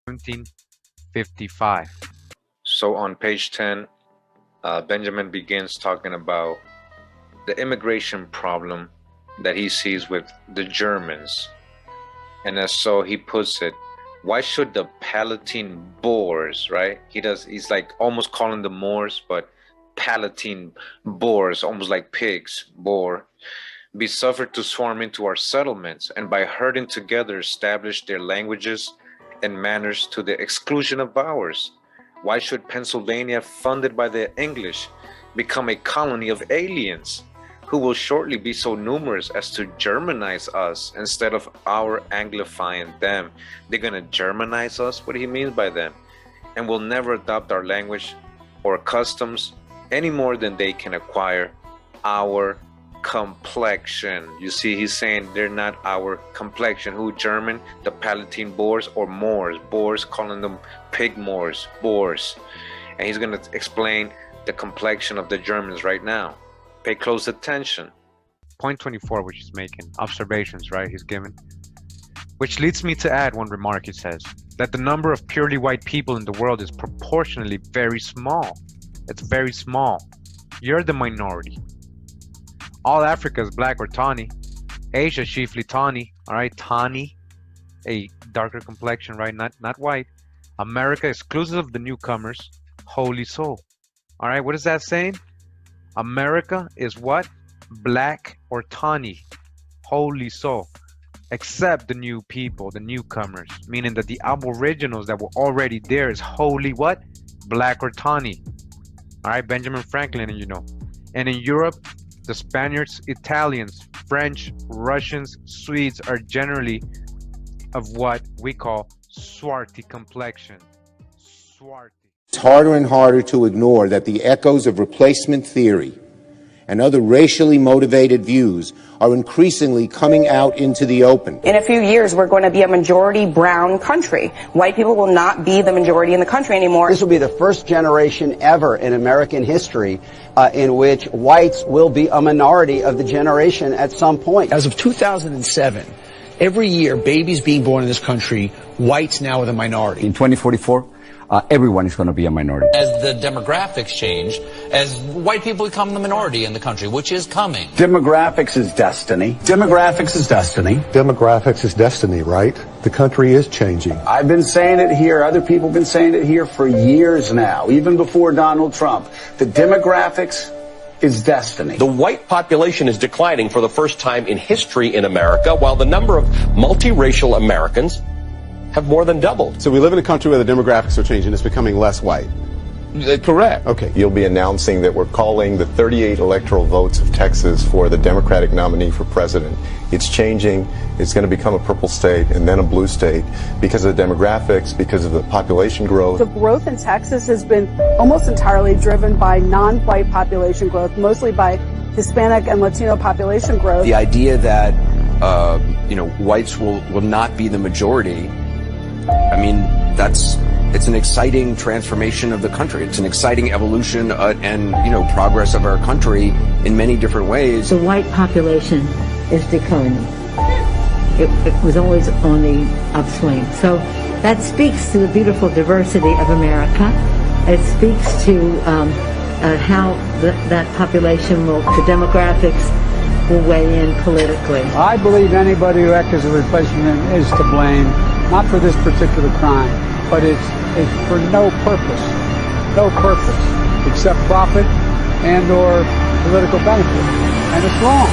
1755. So on page 10, Benjamin begins talking about the immigration problem that he sees with the Germans. And as so he puts it, why should the Palatine Boers, right? He's like almost calling them Moors, but Palatine Boers, almost like pigs, Boer, be suffered to swarm into our settlements, and by herding together establish their languages and manners to the exclusion of ours? Why should Pennsylvania, funded by the English, become a colony of aliens who will shortly be so numerous as to Germanize us instead of our Anglifying them? They're gonna Germanize us? What do he mean by them? And will never adopt our language or customs any more than they can acquire our complexion. You see, he's saying they're not our complexion. Who? German, the Palatine Boers, or Moors? Boers, calling them pig Moors, Boers. And he's going to explain the complexion of the Germans right now. Pay close attention. Point 24, which he's making, observations, right, he's given. Which leads me to add one remark. He says that the number of purely white people in the world is proportionally very small. It's very small. You're the minority. All Africa is black or tawny. Asia chiefly tawny, all right, tawny, a darker complexion, right, not white. America exclusive of the newcomers, holy soul. All right, what is that saying? America is what? Black or tawny, holy soul, except the new people, the newcomers, meaning that the aboriginals that were already there is wholly what? Black or tawny. All right, Benjamin Franklin, and you know. And in Europe, the Spaniards, Italians, French, Russians, Swedes are generally of what we call swarthy complexion. Swarthy. It's harder and harder to ignore that the echoes of replacement theory and other racially motivated views are increasingly coming out into the open. In a few years, we're going to be a majority brown country. White people will not be the majority in the country anymore. This will be the first generation ever in American history in which whites will be a minority of the generation at some point. As of 2007, every year, babies being born in this country, whites now are the minority. In 2044, everyone is going to be a minority. As the demographics change, as white people become the minority in the country, which is coming. Demographics is destiny. Demographics is destiny. Demographics is destiny, right? The country is changing. I've been saying it here. Other people have been saying it here for years now, even before Donald Trump. The demographics is destiny. The white population is declining for the first time in history in America, while the number of multiracial Americans have more than doubled. So we live in a country where the demographics are changing. It's becoming less white. Correct. Okay. You'll be announcing that we're calling the 38 electoral votes of Texas for the Democratic nominee for president. It's changing. It's going to become a purple state and then a blue state because of the demographics, because of the population growth. The growth in Texas has been almost entirely driven by non-white population growth, mostly by Hispanic and Latino population growth. The idea that whites will not be the majority, I mean, it's an exciting transformation of the country. It's an exciting evolution and progress of our country in many different ways. The white population is declining. It was always on the upswing. So that speaks to the beautiful diversity of America. It speaks to how that population the demographics will weigh in politically. I believe anybody who acts as a replacement is to blame, not for this particular crime, but it's for no purpose except profit and or political benefit, and it's wrong.